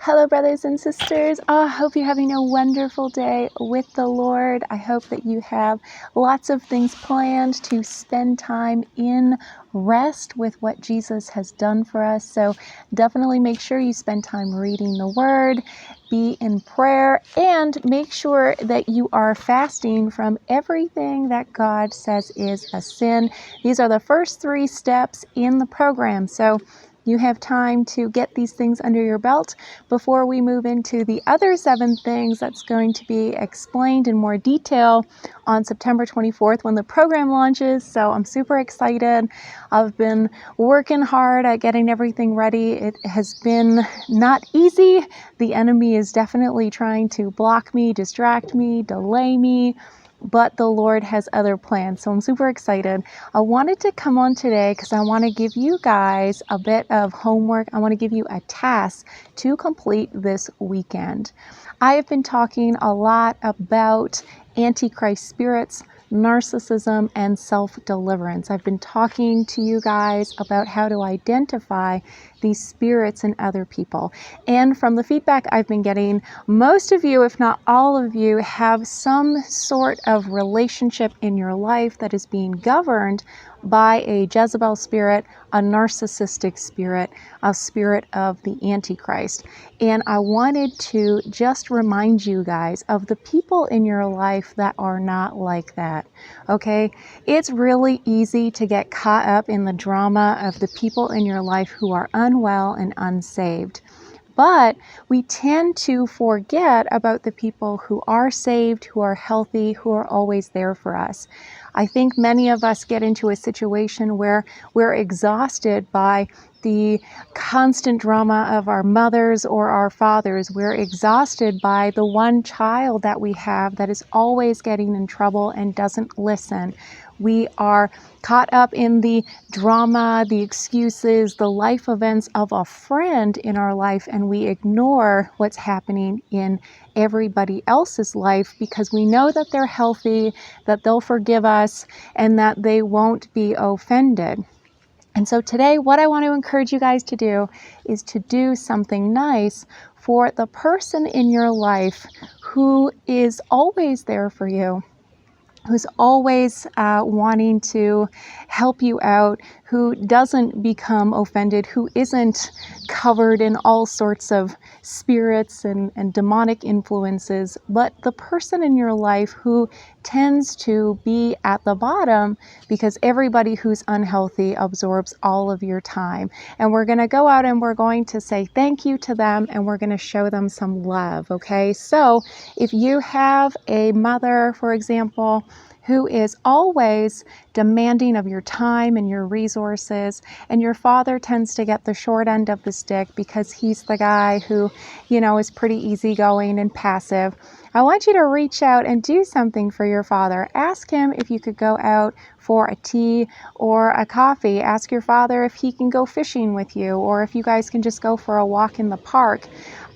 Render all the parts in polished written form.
Hello, brothers and sisters. I hope you're having a wonderful day with the Lord. I hope that you have lots of things planned to spend time in rest with what Jesus has done for us. So definitely make sure you spend time reading the Word, be in prayer, and make sure that you are fasting from everything that God says is a sin. These are the first 3 steps in the program. So you have time to get these things under your belt before we move into the other 7 things that's going to be explained in more detail on September 24th when the program launches. So I'm super excited. I've been working hard at getting everything ready. It has been not easy. The enemy is definitely trying to block me, distract me, delay me, but the Lord has other plans. So I'm super excited. I wanted to come on today because I want to give you guys a bit of homework. I want to give you a task to complete this weekend. I have been talking a lot about Antichrist spirits, narcissism, and self-deliverance. I've been talking to you guys about how to identify these spirits in other people. And from the feedback I've been getting, most of you, if not all of you, have some sort of relationship in your life that is being governed by a Jezebel spirit, a narcissistic spirit, a spirit of the Antichrist. And I wanted to just remind you guys of the people in your life that are not like that, okay? It's really easy to get caught up in the drama of the people in your life who are unwell and unsaved. But we tend to forget about the people who are saved, who are healthy, who are always there for us. I think many of us get into a situation where we're exhausted by the constant drama of our mothers or our fathers. We're exhausted by the one child that we have that is always getting in trouble and doesn't listen. We are caught up in the drama, the excuses, the life events of a friend in our life, and we ignore what's happening in everybody else's life because we know that they're healthy, that they'll forgive us, and that they won't be offended. And so today, what I want to encourage you guys to do is to do something nice for the person in your life who is always there for you, who's always wanting to help you out, who doesn't become offended, who isn't covered in all sorts of spirits and demonic influences, but the person in your life who tends to be at the bottom because everybody who's unhealthy absorbs all of your time. And we're going to go out and we're going to say thank you to them and we're going to show them some love, okay? So if you have a mother, for example, who is always demanding of your time and your resources, and your father tends to get the short end of the stick because he's the guy who, is pretty easygoing and passive, I want you to reach out and do something for your father. Ask him if you could go out for a tea or a coffee. Ask your father if he can go fishing with you, or if you guys can just go for a walk in the park,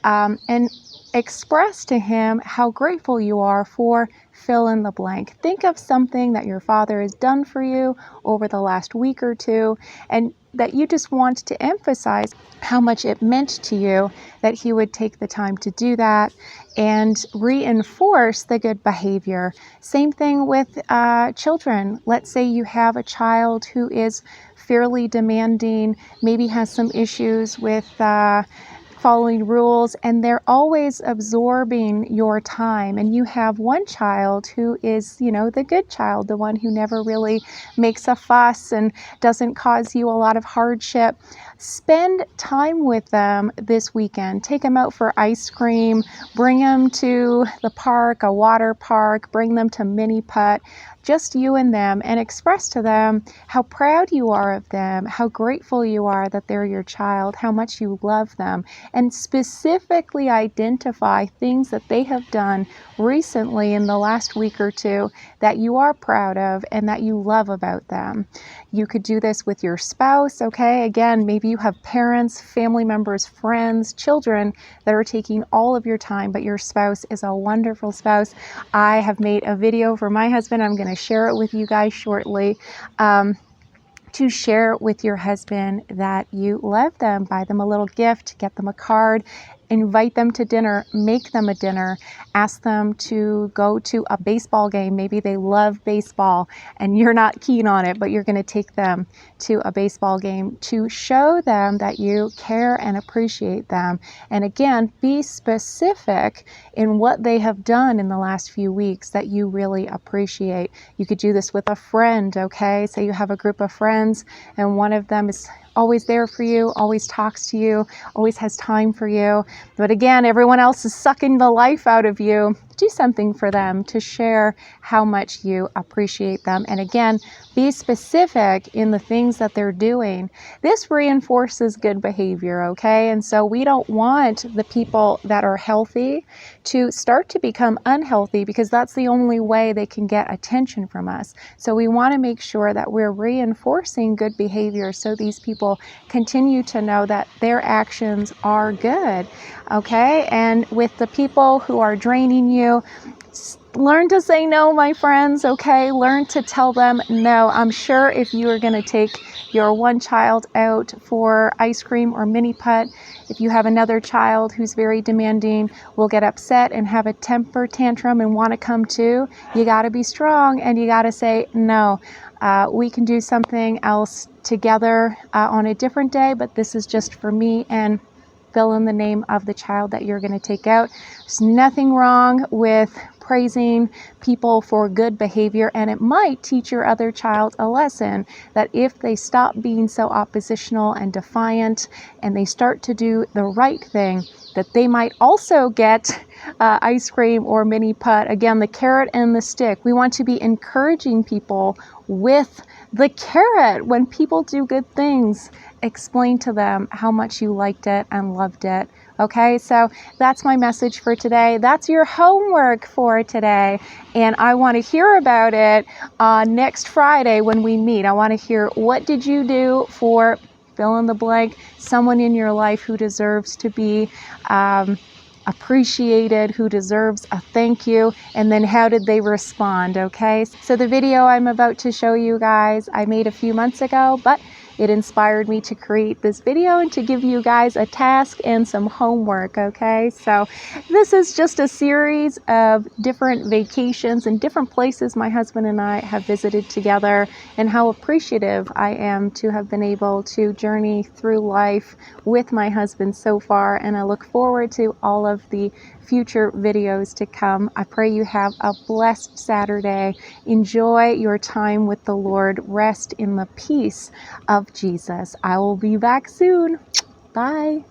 and express to him how grateful you are for fill in the blank. Think of something that your father has done for you over the last week or two, and that you just want to emphasize how much it meant to you that he would take the time to do that, and reinforce the good behavior. Same thing with children. Let's say you have a child who is fairly demanding, maybe has some issues with following rules, and they're always absorbing your time. And you have one child who is, the good child, the one who never really makes a fuss and doesn't cause you a lot of hardship. Spend time with them this weekend. Take them out for ice cream, bring them to the park, a water park, bring them to mini putt, just you and them, and express to them how proud you are of them, how grateful you are that they're your child, how much you love them, and specifically identify things that they have done recently in the last week or two that you are proud of and that you love about them. You could do this with your spouse, okay? Again, maybe you have parents, family members, friends, children that are taking all of your time, but your spouse is a wonderful spouse. I have made a video for my husband. I'm going to share it with you guys shortly. To share with your husband that you love them, buy them a little gift, get them a card, invite them to dinner, make them a dinner, ask them to go to a baseball game. Maybe they love baseball and you're not keen on it, but you're going to take them to a baseball game to show them that you care and appreciate them. And again, be specific in what they have done in the last few weeks that you really appreciate. You could do this with a friend, okay? Say you have a group of friends and one of them is always there for you, always talks to you, always has time for you. But again, everyone else is sucking the life out of you. Do something for them to share how much you appreciate them. And again, be specific in the things that they're doing. This reinforces good behavior, okay? And so we don't want the people that are healthy to start to become unhealthy, because that's the only way they can get attention from us. So we want to make sure that we're reinforcing good behavior so these people continue to know that their actions are good, okay? And with the people who are draining you, learn to say no, my friends, okay? Learn to tell them no. I'm sure if you are going to take your one child out for ice cream or mini putt, if you have another child who's very demanding, will get upset and have a temper tantrum and want to come too, you got to be strong and you got to say no. We can do something else together on a different day, but this is just for me, and fill in the name of the child that you're going to take out. There's nothing wrong with praising people for good behavior, and it might teach your other child a lesson that if they stop being so oppositional and defiant and they start to do the right thing, that they might also get ice cream or mini putt. Again, the carrot and the stick. We want to be encouraging people with the carrot. When people do good things, explain to them how much you liked it and loved it. Okay, so that's my message for today. That's your homework for today. And I want to hear about it next Friday when we meet. I want to hear, what did you do for fill in the blank, someone in your life who deserves to be appreciated, who deserves a thank you, and then how did they respond, okay? So the video I'm about to show you guys, I made a few months ago, but it inspired me to create this video and to give you guys a task and some homework, okay? So this is just a series of different vacations and different places my husband and I have visited together, and how appreciative I am to have been able to journey through life with my husband so far, and I look forward to all of the future videos to come. I pray you have a blessed Saturday. Enjoy your time with the Lord. Rest in the peace of Jesus. I will be back soon. Bye.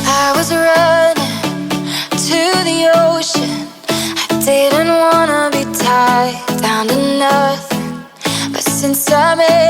I was running to the ocean. I didn't wanna be tied down to nothing. But since I made